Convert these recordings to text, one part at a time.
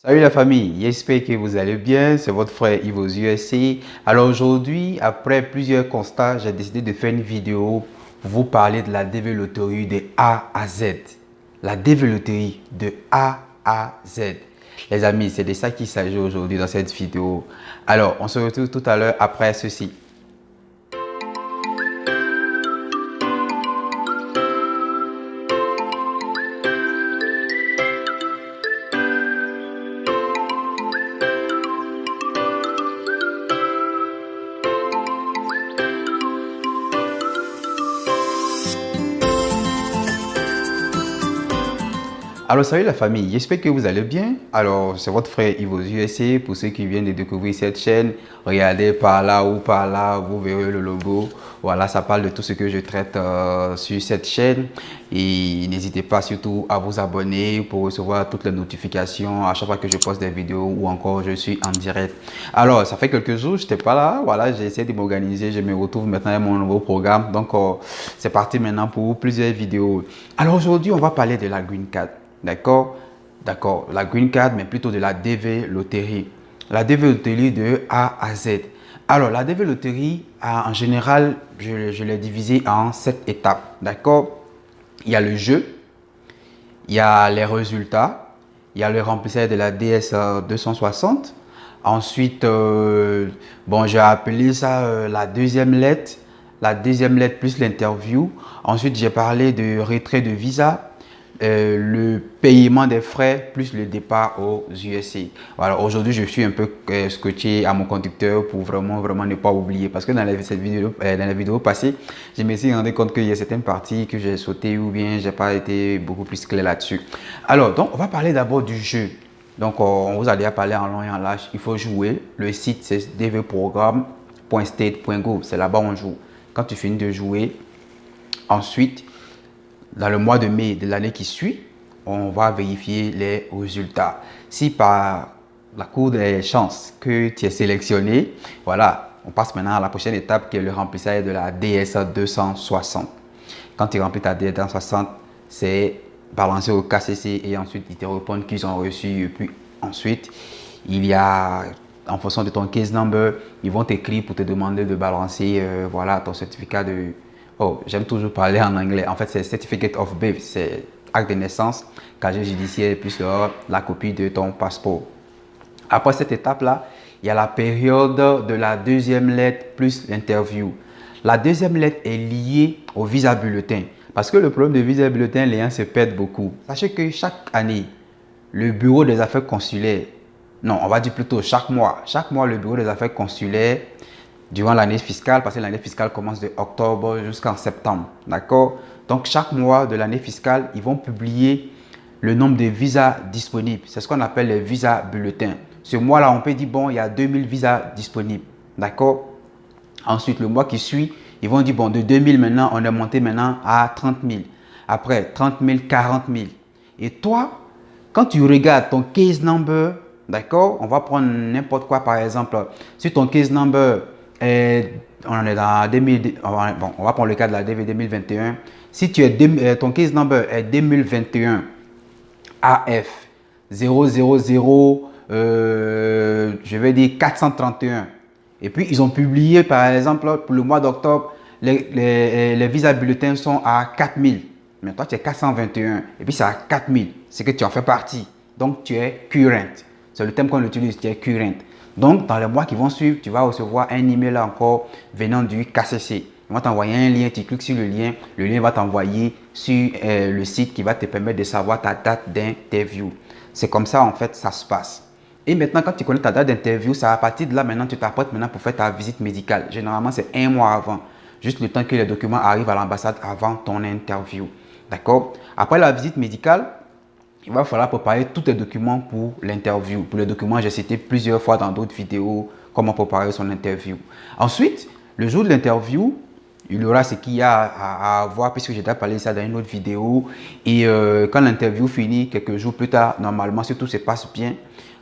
Salut la famille, j'espère que vous allez bien, c'est votre frère Yves aux USA. Alors aujourd'hui, après plusieurs constats, j'ai décidé de faire une vidéo pour vous parler de la développerie de A à Z. La développerie de A à Z. Les amis, c'est de ça qu'il s'agit aujourd'hui dans cette vidéo. Alors, on se retrouve tout à l'heure après ceci. Alors salut la famille, j'espère que vous allez bien. Alors c'est votre frère Yves aux USA. Pour ceux qui viennent de découvrir cette chaîne, regardez par là ou par là, vous verrez le logo. Voilà, ça parle de tout ce que je traite sur cette chaîne. Et n'hésitez pas surtout à vous abonner pour recevoir toutes les notifications à chaque fois que je poste des vidéos ou encore je suis en direct. Alors ça fait quelques jours, je n'étais pas là. Voilà, j'ai essayé de m'organiser. Je me retrouve maintenant avec mon nouveau programme. Donc c'est parti maintenant pour plusieurs vidéos. Alors aujourd'hui, on va parler de la Green Card. D'accord? D'accord. La Green Card, mais plutôt de la DV Loterie. La DV Loterie de A à Z. Alors, la DV Loterie, en général, je l'ai divisée en 7 étapes. D'accord? Il y a le jeu, il y a les résultats, il y a le remplissage de la DS 260. Ensuite, bon, j'ai appelé ça la deuxième lettre. La deuxième lettre plus l'interview. Ensuite, j'ai parlé de retrait de visa. Le paiement des frais plus le départ aux USA. Voilà, aujourd'hui, je suis un peu scotché à mon conducteur pour vraiment ne pas oublier. Parce que dans la vidéo passée, je me suis rendu compte qu'il y a certaines parties que j'ai sautées ou bien j'ai pas été beaucoup plus clair là-dessus. Alors, donc, on va parler d'abord du jeu. Donc, on vous a déjà parlé en long et en large. Il faut jouer. Le site, c'est dvprogramme.state.gov. C'est là-bas où on joue. Quand tu finis de jouer, ensuite, dans le mois de mai de l'année qui suit, on va vérifier les résultats. Si par la cour des chances que tu es sélectionné, voilà, on passe maintenant à la prochaine étape qui est le remplissage de la DSA 260. Quand tu remplis ta DSA 260, c'est balancé au KCC et ensuite ils te répondent qu'ils ont reçu. Et puis ensuite, il y a, en fonction de ton case number, ils vont t'écrire pour te demander de balancer voilà, ton certificat de... Oh, j'aime toujours parler en anglais. En fait, c'est Certificate of Birth, c'est acte de naissance, casier judiciaire, plus la copie de ton passeport. Après cette étape-là, il y a la période de la deuxième lettre plus l'interview. La deuxième lettre est liée au visa bulletin. Parce que le problème de visa bulletin, les gens se perdent beaucoup. Sachez que chaque année, le bureau des affaires consulaires, non, on va dire plutôt chaque mois, le bureau des affaires consulaires durant l'année fiscale, parce que l'année fiscale commence de octobre jusqu'en septembre, d'accord? Donc, chaque mois de l'année fiscale, ils vont publier le nombre de visas disponibles. C'est ce qu'on appelle les visas bulletins. Ce mois-là, on peut dire, bon, il y a 2000 visas disponibles, d'accord? Ensuite, le mois qui suit, ils vont dire, bon, de 2000 maintenant, on est monté maintenant à 30 000. Après, 30 000, 40 000. Et toi, quand tu regardes ton case number, d'accord? On va prendre n'importe quoi, par exemple. Si ton case number on est dans 2000, bon, on va prendre le cas de la DV 2021. Si tu es ton case number est 2021 AF 000, je vais dire 431. Et puis, ils ont publié, par exemple, pour le mois d'octobre, les visas bulletins sont à 4000. Mais toi, tu es 421. Et puis, c'est à 4000. C'est que tu en fais partie. Donc, tu es current. C'est le terme qu'on utilise, tu es current. Donc, dans les mois qui vont suivre, tu vas recevoir un email encore venant du KCC. On va t'envoyer un lien, tu cliques sur le lien va t'envoyer sur le site qui va te permettre de savoir ta date d'interview. C'est comme ça, en fait, ça se passe. Et maintenant, quand tu connais ta date d'interview, c'est à partir de là, maintenant, tu t'apprêtes maintenant pour faire ta visite médicale. Généralement, c'est un mois avant. Juste le temps que les documents arrivent à l'ambassade avant ton interview. D'accord? Après la visite médicale, il va falloir préparer tous tes documents pour l'interview. Pour les documents, j'ai cité plusieurs fois dans d'autres vidéos comment préparer son interview. Ensuite, le jour de l'interview, il y aura ce qu'il y a à voir puisque j'ai déjà parlé de ça dans une autre vidéo. Et quand l'interview finit, quelques jours plus tard, normalement, si tout se passe bien,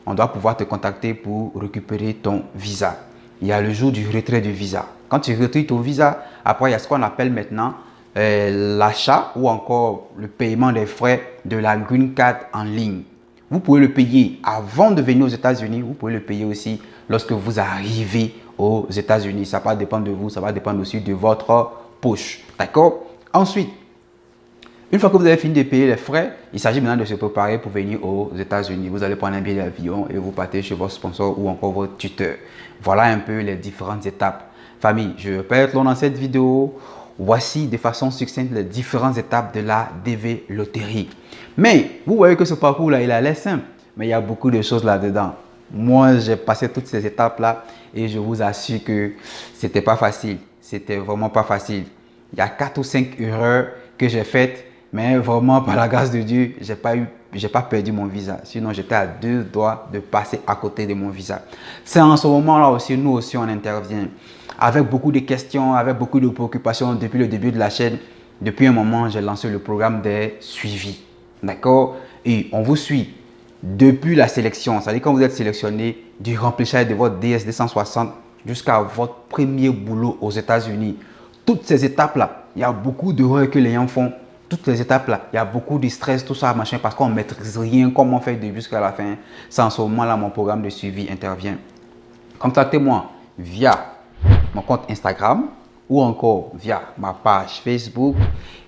on doit pouvoir te contacter pour récupérer ton visa. Il y a le jour du retrait du visa. Quand tu retires ton visa, après, il y a ce qu'on appelle maintenant l'achat ou encore le paiement des frais de la Green Card en ligne. Vous pouvez le payer avant de venir aux États-Unis. Vous pouvez le payer aussi lorsque vous arrivez aux États-Unis. Ça va dépendre de vous. Ça va dépendre aussi de votre poche. D'accord? Ensuite, une fois que vous avez fini de payer les frais, il s'agit maintenant de se préparer pour venir aux États-Unis. Vous allez prendre un billet d'avion et vous partez chez votre sponsor ou encore votre tuteur. Voilà un peu les différentes étapes. Famille, je ne vais pas être long dans cette vidéo. Voici de façon succincte les différentes étapes de la DV Loterie. Mais vous voyez que ce parcours-là, il a l'air simple, mais il y a beaucoup de choses là-dedans. Moi, j'ai passé toutes ces étapes-là et je vous assure que c'était pas facile. C'était vraiment pas facile. Il y a 4 ou 5 erreurs que j'ai faites, mais vraiment, par la grâce de Dieu, j'ai pas perdu mon visa. Sinon, j'étais à 2 doigts de passer à côté de mon visa. C'est en ce moment-là aussi, nous aussi, on intervient. Avec beaucoup de questions, avec beaucoup de préoccupations depuis le début de la chaîne. Depuis un moment, j'ai lancé le programme des suivis. D'accord? Et on vous suit depuis la sélection. C'est-à-dire quand vous êtes sélectionné, du remplissage de votre DSD 160 jusqu'à votre premier boulot aux États-Unis. Toutes ces étapes-là, il y a beaucoup d'erreurs que les gens font. Toutes les étapes-là, il y a beaucoup de stress, tout ça, machin, parce qu'on ne maîtrise rien, comment faire du début jusqu'à la fin. C'est en ce moment-là, mon programme de suivi intervient. Contactez-moi via mon compte Instagram ou encore via ma page Facebook.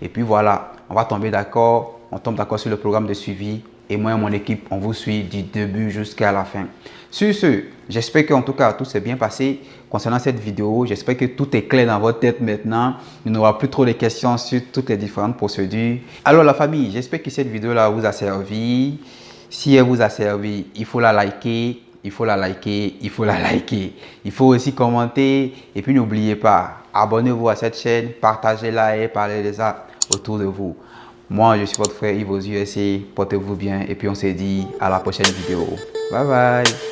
Et puis voilà, on va tomber d'accord, on tombe d'accord sur le programme de suivi. Et moi et mon équipe, on vous suit du début jusqu'à la fin. Sur ce, j'espère qu'en tout cas, tout s'est bien passé concernant cette vidéo. J'espère que tout est clair dans votre tête maintenant. Il n'y aura plus trop de questions sur toutes les différentes procédures. Alors la famille, j'espère que cette vidéo-là vous a servi. Si elle vous a servi, il faut la liker. Il faut la liker, il faut la liker. Il faut aussi commenter. Et puis n'oubliez pas, abonnez-vous à cette chaîne, partagez-la et parlez de ça autour de vous. Moi, je suis votre frère Yves aux USA. Portez-vous bien et puis on se dit à la prochaine vidéo. Bye bye.